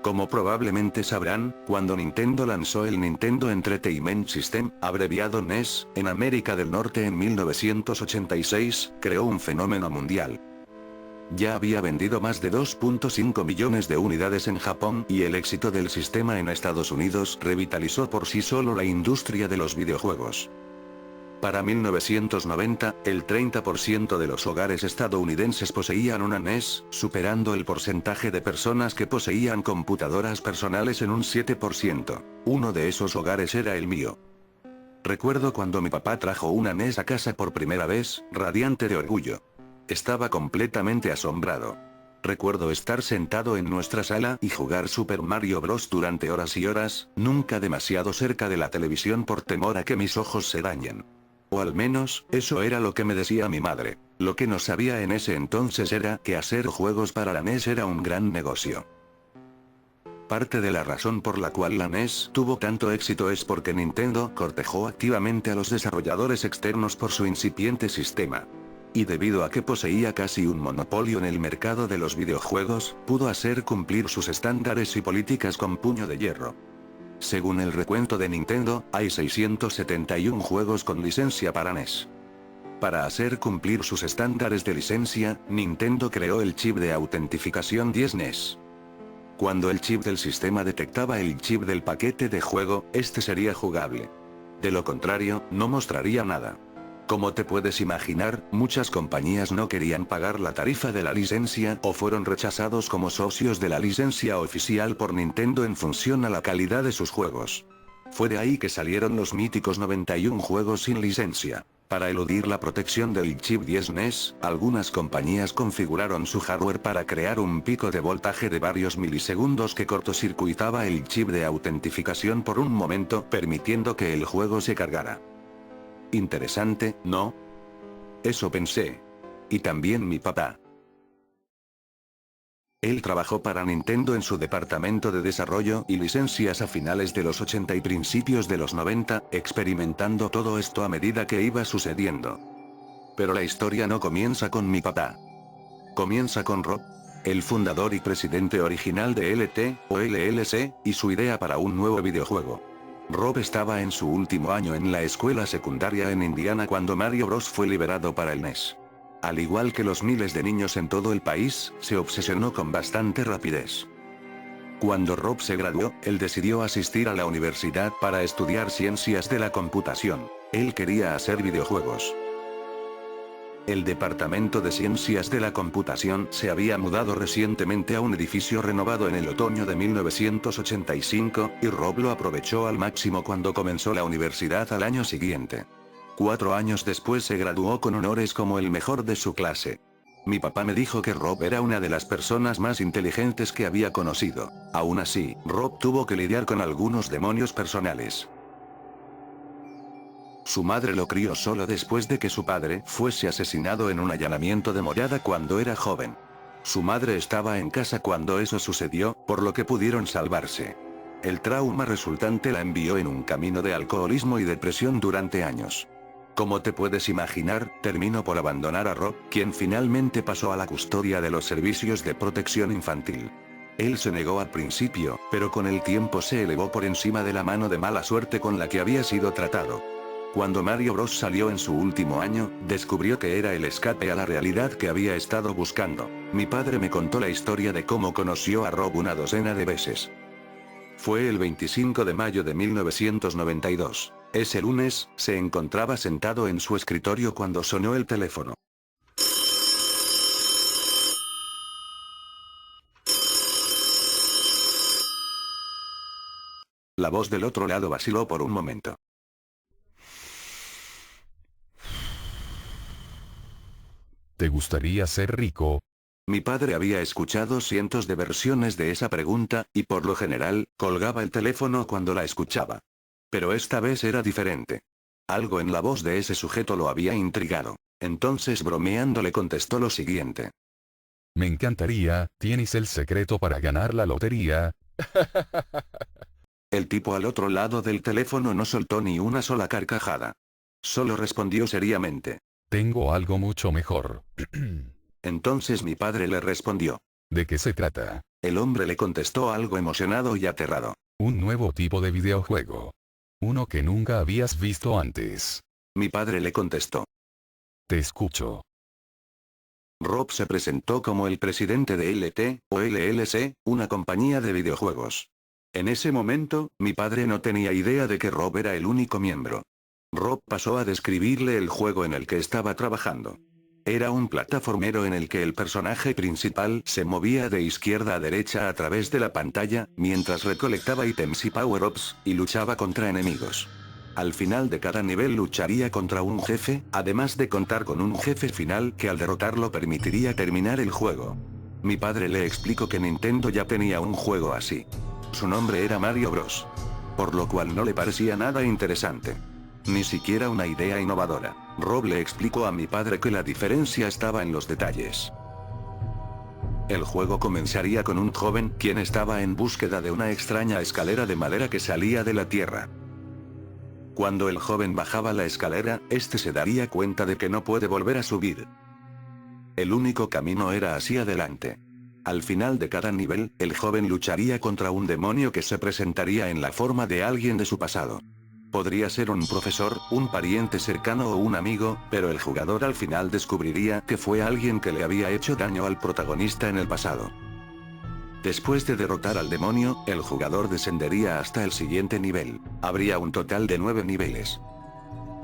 Como probablemente sabrán, cuando Nintendo lanzó el Nintendo Entertainment System, abreviado NES, en América del Norte en 1986, creó un fenómeno mundial. Ya había vendido más de 2.5 millones de unidades en Japón y el éxito del sistema en Estados Unidos revitalizó por sí solo la industria de los videojuegos. Para 1990, el 30% de los hogares estadounidenses poseían una NES, superando el porcentaje de personas que poseían computadoras personales en un 7%. Uno de esos hogares era el mío. Recuerdo cuando mi papá trajo una NES a casa por primera vez, radiante de orgullo. Estaba completamente asombrado. Recuerdo estar sentado en nuestra sala y jugar Super Mario Bros. Durante horas y horas, nunca demasiado cerca de la televisión por temor a que mis ojos se dañen. O al menos, eso era lo que me decía mi madre. Lo que no sabía en ese entonces era que hacer juegos para la NES era un gran negocio. Parte de la razón por la cual la NES tuvo tanto éxito es porque Nintendo cortejó activamente a los desarrolladores externos por su incipiente sistema. Y debido a que poseía casi un monopolio en el mercado de los videojuegos, pudo hacer cumplir sus estándares y políticas con puño de hierro. Según el recuento de Nintendo, hay 671 juegos con licencia para NES. Para hacer cumplir sus estándares de licencia, Nintendo creó el chip de autentificación 10 NES. Cuando el chip del sistema detectaba el chip del paquete de juego, este sería jugable. De lo contrario, no mostraría nada. Como te puedes imaginar, muchas compañías no querían pagar la tarifa de la licencia o fueron rechazados como socios de la licencia oficial por Nintendo en función a la calidad de sus juegos. Fue de ahí que salieron los míticos 91 juegos sin licencia. Para eludir la protección del chip 10 NES, algunas compañías configuraron su hardware para crear un pico de voltaje de varios milisegundos que cortocircuitaba el chip de autentificación por un momento, permitiendo que el juego se cargara. Interesante, ¿no? Eso pensé. Y también mi papá. Él trabajó para Nintendo en su departamento de desarrollo y licencias a finales de los 80 y principios de los 90, experimentando todo esto a medida que iba sucediendo. Pero la historia no comienza con mi papá. Comienza con Rob, el fundador y presidente original de LT, o LLC, y su idea para un nuevo videojuego. Rob estaba en su último año en la escuela secundaria en Indiana cuando Mario Bros. Fue liberado para el NES. Al igual que los miles de niños en todo el país, se obsesionó con bastante rapidez. Cuando Rob se graduó, él decidió asistir a la universidad para estudiar ciencias de la computación. Él quería hacer videojuegos. El Departamento de Ciencias de la Computación se había mudado recientemente a un edificio renovado en el otoño de 1985, y Rob lo aprovechó al máximo cuando comenzó la universidad al año siguiente. 4 años después se graduó con honores como el mejor de su clase. Mi papá me dijo que Rob era una de las personas más inteligentes que había conocido. Aún así, Rob tuvo que lidiar con algunos demonios personales. Su madre lo crió solo después de que su padre fuese asesinado en un allanamiento de morada cuando era joven. Su madre estaba en casa cuando eso sucedió, por lo que pudieron salvarse. El trauma resultante la envió en un camino de alcoholismo y depresión durante años. Como te puedes imaginar, terminó por abandonar a Rob, quien finalmente pasó a la custodia de los servicios de protección infantil. Él se negó al principio, pero con el tiempo se elevó por encima de la mano de mala suerte con la que había sido tratado. Cuando Mario Bros. Salió en su último año, descubrió que era el escape a la realidad que había estado buscando. Mi padre me contó la historia de cómo conoció a Rob una docena de veces. Fue el 25 de mayo de 1992. Ese lunes, se encontraba sentado en su escritorio cuando sonó el teléfono. La voz del otro lado vaciló por un momento. ¿Te gustaría ser rico? Mi padre había escuchado cientos de versiones de esa pregunta, y por lo general, colgaba el teléfono cuando la escuchaba. Pero esta vez era diferente. Algo en la voz de ese sujeto lo había intrigado. Entonces bromeando le contestó lo siguiente. Me encantaría, ¿tienes el secreto para ganar la lotería? El tipo al otro lado del teléfono no soltó ni una sola carcajada. Solo respondió seriamente. Tengo algo mucho mejor. Entonces mi padre le respondió. ¿De qué se trata? El hombre le contestó algo emocionado y aterrado. Un nuevo tipo de videojuego. Uno que nunca habías visto antes. Mi padre le contestó. Te escucho. Rob se presentó como el presidente de LT, o LLC, una compañía de videojuegos. En ese momento, mi padre no tenía idea de que Rob era el único miembro. Rob pasó a describirle el juego en el que estaba trabajando. Era un plataformero en el que el personaje principal se movía de izquierda a derecha a través de la pantalla, mientras recolectaba ítems y power-ups, y luchaba contra enemigos. Al final de cada nivel lucharía contra un jefe, además de contar con un jefe final que al derrotarlo permitiría terminar el juego. Mi padre le explicó que Nintendo ya tenía un juego así. Su nombre era Mario Bros. Por lo cual no le parecía nada interesante. Ni siquiera una idea innovadora. Rob le explicó a mi padre que la diferencia estaba en los detalles. El juego comenzaría con un joven quien estaba en búsqueda de una extraña escalera de madera que salía de la tierra. Cuando el joven bajaba la escalera, este se daría cuenta de que no puede volver a subir. El único camino era hacia adelante. Al final de cada nivel, el joven lucharía contra un demonio que se presentaría en la forma de alguien de su pasado. Podría ser un profesor, un pariente cercano o un amigo, pero el jugador al final descubriría que fue alguien que le había hecho daño al protagonista en el pasado. Después de derrotar al demonio, el jugador descendería hasta el siguiente nivel. Habría un total de 9 niveles.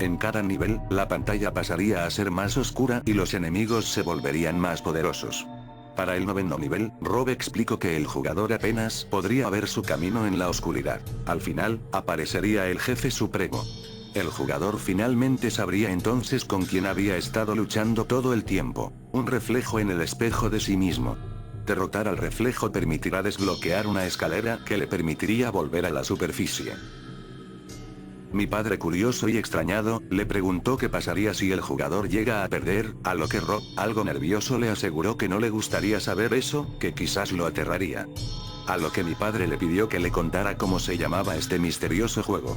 En cada nivel, la pantalla pasaría a ser más oscura y los enemigos se volverían más poderosos. Para el 9º nivel, Rob explicó que el jugador apenas podría ver su camino en la oscuridad. Al final, aparecería el jefe supremo. El jugador finalmente sabría entonces con quién había estado luchando todo el tiempo, un reflejo en el espejo de sí mismo. Derrotar al reflejo permitirá desbloquear una escalera que le permitiría volver a la superficie. Mi padre, curioso y extrañado, le preguntó qué pasaría si el jugador llega a perder, a lo que Rob, algo nervioso, le aseguró que no le gustaría saber eso, que quizás lo aterraría. A lo que mi padre le pidió que le contara cómo se llamaba este misterioso juego.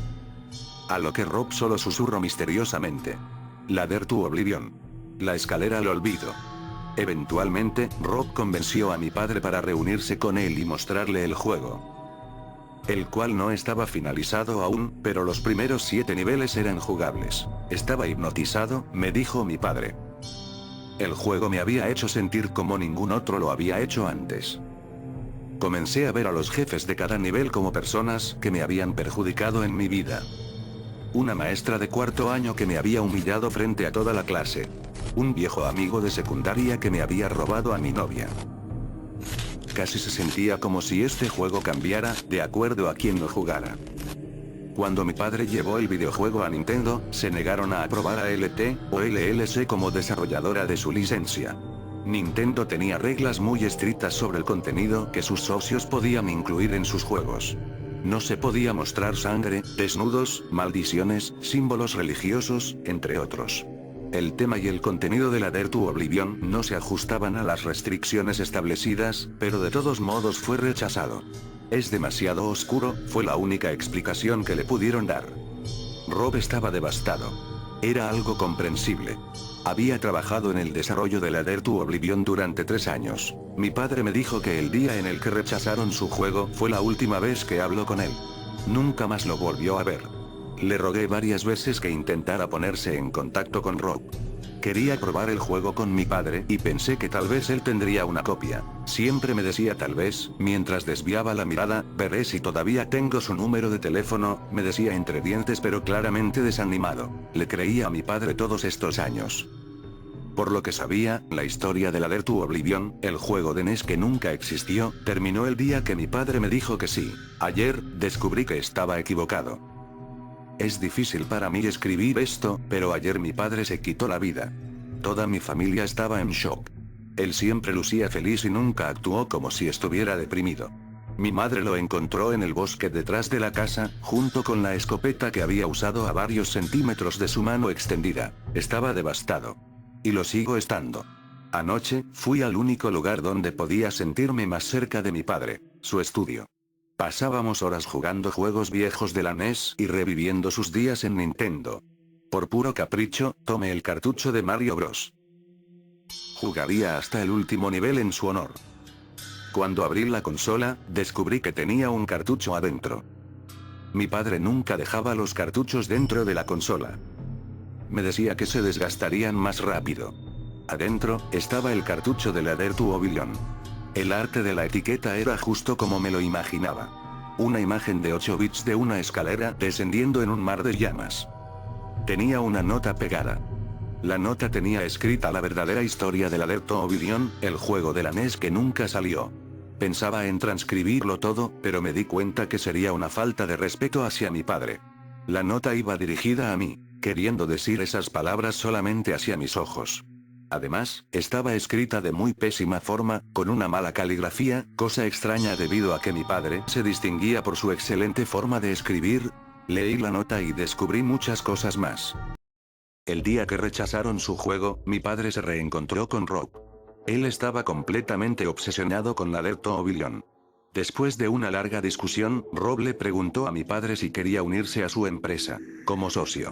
A lo que Rob solo susurró misteriosamente. Ladder to Oblivion. La escalera al olvido. Eventualmente, Rob convenció a mi padre para reunirse con él y mostrarle el juego. El cual no estaba finalizado aún, pero los primeros 7 niveles eran jugables. Estaba hipnotizado, me dijo mi padre. El juego me había hecho sentir como ningún otro lo había hecho antes. Comencé a ver a los jefes de cada nivel como personas que me habían perjudicado en mi vida. Una maestra de 4º año que me había humillado frente a toda la clase. Un viejo amigo de secundaria que me había robado a mi novia. Casi se sentía como si este juego cambiara, de acuerdo a quien lo jugara. Cuando mi padre llevó el videojuego a Nintendo, se negaron a aprobar a LT, o LLC como desarrolladora de su licencia. Nintendo tenía reglas muy estrictas sobre el contenido que sus socios podían incluir en sus juegos. No se podía mostrar sangre, desnudos, maldiciones, símbolos religiosos, entre otros. El tema y el contenido de Ladder to Oblivion no se ajustaban a las restricciones establecidas, pero de todos modos fue rechazado. Es demasiado oscuro, fue la única explicación que le pudieron dar. Rob estaba devastado. Era algo comprensible. Había trabajado en el desarrollo de Ladder to Oblivion durante 3 años. Mi padre me dijo que el día en el que rechazaron su juego fue la última vez que habló con él. Nunca más lo volvió a ver. Le rogué varias veces que intentara ponerse en contacto con Rob. Quería probar el juego con mi padre y pensé que tal vez él tendría una copia. Siempre me decía tal vez, mientras desviaba la mirada, veré si todavía tengo su número de teléfono, me decía entre dientes pero claramente desanimado. Le creía a mi padre todos estos años. Por lo que sabía, la historia de Ladder to Oblivion, el juego de NES que nunca existió, terminó el día que mi padre me dijo que sí. Ayer, descubrí que estaba equivocado. Es difícil para mí escribir esto, pero ayer mi padre se quitó la vida. Toda mi familia estaba en shock. Él siempre lucía feliz y nunca actuó como si estuviera deprimido. Mi madre lo encontró en el bosque detrás de la casa, junto con la escopeta que había usado a varios centímetros de su mano extendida. Estaba devastado. Y lo sigo estando. Anoche, fui al único lugar donde podía sentirme más cerca de mi padre, su estudio. Pasábamos horas jugando juegos viejos de la NES y reviviendo sus días en Nintendo. Por puro capricho, tomé el cartucho de Mario Bros. Jugaría hasta el último nivel en su honor. Cuando abrí la consola, descubrí que tenía un cartucho adentro. Mi padre nunca dejaba los cartuchos dentro de la consola. Me decía que se desgastarían más rápido. Adentro, estaba el cartucho de Ladder to Oblivion. El arte de la etiqueta era justo como me lo imaginaba. Una imagen de 8 bits de una escalera descendiendo en un mar de llamas. Tenía una nota pegada. La nota tenía escrita la verdadera historia de Ladder to Oblivion, el juego de la NES que nunca salió. Pensaba en transcribirlo todo, pero me di cuenta que sería una falta de respeto hacia mi padre. La nota iba dirigida a mí, queriendo decir esas palabras solamente hacia mis ojos. Además, estaba escrita de muy pésima forma, con una mala caligrafía, cosa extraña debido a que mi padre se distinguía por su excelente forma de escribir. Leí la nota y descubrí muchas cosas más. El día que rechazaron su juego, mi padre se reencontró con Rob. Él estaba completamente obsesionado con Ladder to Oblivion. Después de una larga discusión, Rob le preguntó a mi padre si quería unirse a su empresa, como socio.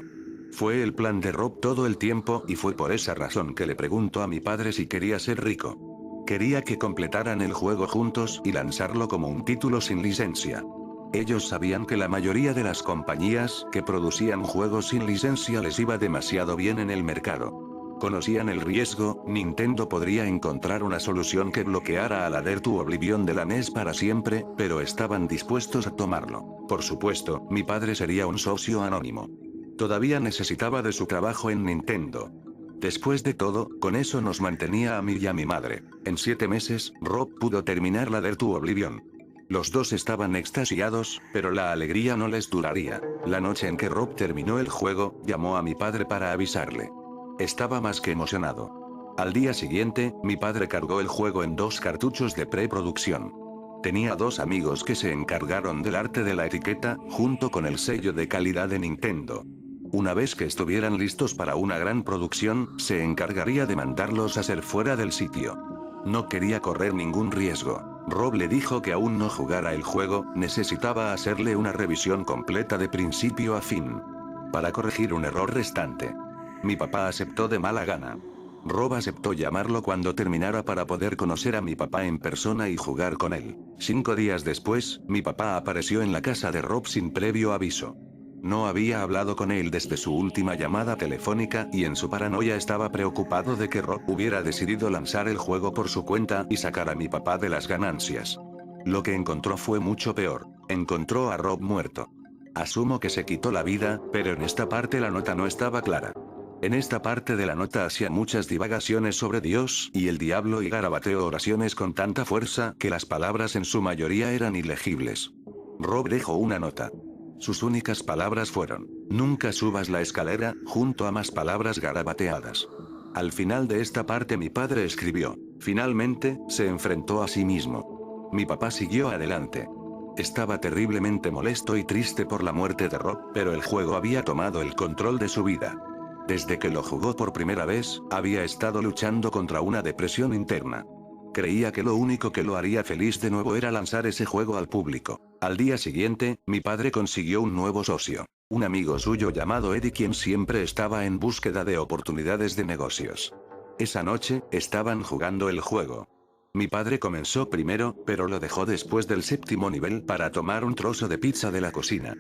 Fue el plan de Rob todo el tiempo y fue por esa razón que le preguntó a mi padre si quería ser rico. Quería que completaran el juego juntos y lanzarlo como un título sin licencia. Ellos sabían que la mayoría de las compañías que producían juegos sin licencia les iba demasiado bien en el mercado. Conocían el riesgo, Nintendo podría encontrar una solución que bloqueara a Ladder to Oblivion de la NES para siempre, pero estaban dispuestos a tomarlo. Por supuesto, mi padre sería un socio anónimo. Todavía necesitaba de su trabajo en Nintendo. Después de todo, con eso nos mantenía a mí y a mi madre. En 7 meses, Rob pudo terminar Ladder to Oblivion. Los dos estaban extasiados, pero la alegría no les duraría. La noche en que Rob terminó el juego, llamó a mi padre para avisarle. Estaba más que emocionado. Al día siguiente, mi padre cargó el juego en 2 cartuchos de preproducción. Tenía 2 amigos que se encargaron del arte de la etiqueta, junto con el sello de calidad de Nintendo. Una vez que estuvieran listos para una gran producción, se encargaría de mandarlos a hacer fuera del sitio. No quería correr ningún riesgo. Rob le dijo que aún no jugara el juego, necesitaba hacerle una revisión completa de principio a fin. Para corregir un error restante. Mi papá aceptó de mala gana. Rob aceptó llamarlo cuando terminara para poder conocer a mi papá en persona y jugar con él. 5 días después, mi papá apareció en la casa de Rob sin previo aviso. No había hablado con él desde su última llamada telefónica y en su paranoia estaba preocupado de que Rob hubiera decidido lanzar el juego por su cuenta y sacar a mi papá de las ganancias. Lo que encontró fue mucho peor. Encontró a Rob muerto. Asumo que se quitó la vida, pero en esta parte la nota no estaba clara. En esta parte de la nota hacía muchas divagaciones sobre Dios y el diablo y garabateó oraciones con tanta fuerza que las palabras en su mayoría eran ilegibles. Rob dejó una nota. Sus únicas palabras fueron, nunca subas la escalera, junto a más palabras garabateadas. Al final de esta parte mi padre escribió, finalmente, se enfrentó a sí mismo. Mi papá siguió adelante. Estaba terriblemente molesto y triste por la muerte de Rob, pero el juego había tomado el control de su vida. Desde que lo jugó por primera vez, había estado luchando contra una depresión interna. Creía que lo único que lo haría feliz de nuevo era lanzar ese juego al público. Al día siguiente, mi padre consiguió un nuevo socio. Un amigo suyo llamado Eddie quien siempre estaba en búsqueda de oportunidades de negocios. Esa noche, estaban jugando el juego. Mi padre comenzó primero, pero lo dejó después del 7º nivel para tomar un trozo de pizza de la cocina.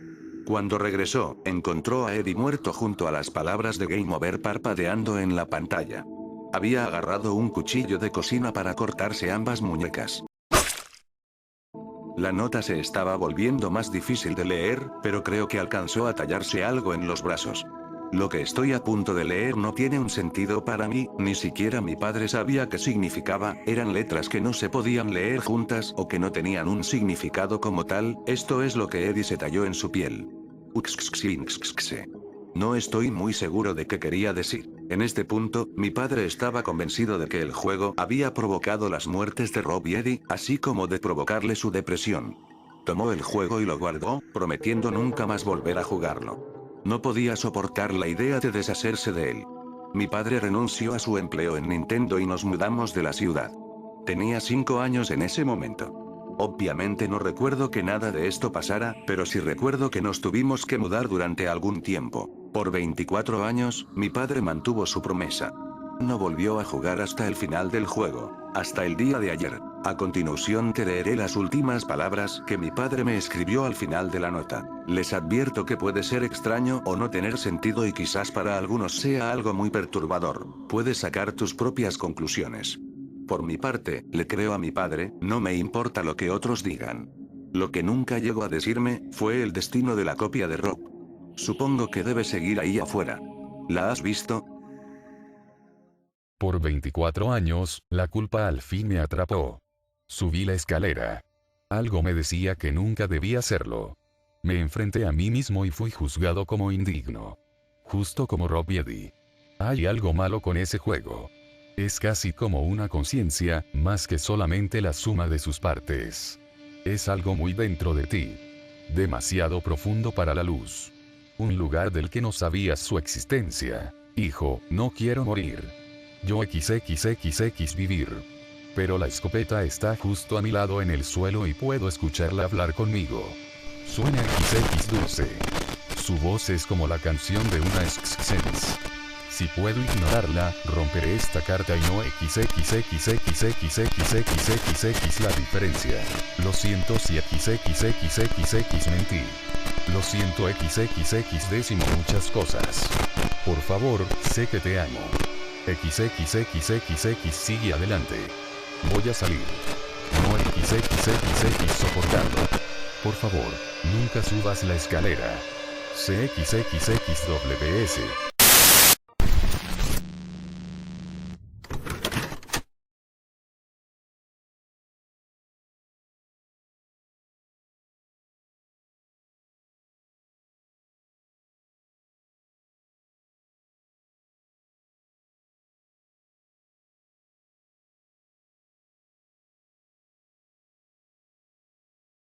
Cuando regresó, encontró a Eddie muerto junto a las palabras de Game Over parpadeando en la pantalla. Había agarrado un cuchillo de cocina para cortarse ambas muñecas. La nota se estaba volviendo más difícil de leer, pero creo que alcanzó a tallarse algo en los brazos. Lo que estoy a punto de leer no tiene un sentido para mí, ni siquiera mi padre sabía qué significaba, eran letras que no se podían leer juntas o que no tenían un significado como tal, esto es lo que Eddie se talló en su piel. No estoy muy seguro de qué quería decir. En este punto, mi padre estaba convencido de que el juego había provocado las muertes de Rob y Eddie, así como de provocarle su depresión. Tomó el juego y lo guardó, prometiendo nunca más volver a jugarlo. No podía soportar la idea de deshacerse de él. Mi padre renunció a su empleo en Nintendo y nos mudamos de la ciudad. Tenía 5 años en ese momento. Obviamente no recuerdo que nada de esto pasara, pero sí recuerdo que nos tuvimos que mudar durante algún tiempo. Por 24 años, mi padre mantuvo su promesa. No volvió a jugar hasta el final del juego, hasta el día de ayer. A continuación te leeré las últimas palabras que mi padre me escribió al final de la nota. Les advierto que puede ser extraño o no tener sentido y quizás para algunos sea algo muy perturbador. Puedes sacar tus propias conclusiones. Por mi parte, le creo a mi padre, no me importa lo que otros digan. Lo que nunca llegó a decirme, fue el destino de la copia de Rob. Supongo que debe seguir ahí afuera. ¿La has visto? Por 24 años, la culpa al fin me atrapó. Subí la escalera. Algo me decía que nunca debía hacerlo. Me enfrenté a mí mismo y fui juzgado como indigno. Justo como Rob y Eddie. Hay algo malo con ese juego. Es casi como una conciencia, más que solamente la suma de sus partes. Es algo muy dentro de ti. Demasiado profundo para la luz. Un lugar del que no sabías su existencia. Hijo, no quiero morir. Yo XXXX vivir. Pero la escopeta está justo a mi lado en el suelo y puedo escucharla hablar conmigo. Suena XX dulce. Su voz es como la canción de una XXX. Si puedo ignorarla, romperé esta carta y no XXXXXXXXXX la diferencia. Lo siento si XXXXXX mentí. Lo siento XXX décimo muchas cosas. Por favor, sé que te amo. XXXXX sigue adelante. Voy a salir. No XXXX soportarlo. Por favor, nunca subas la escalera. CXXXWS.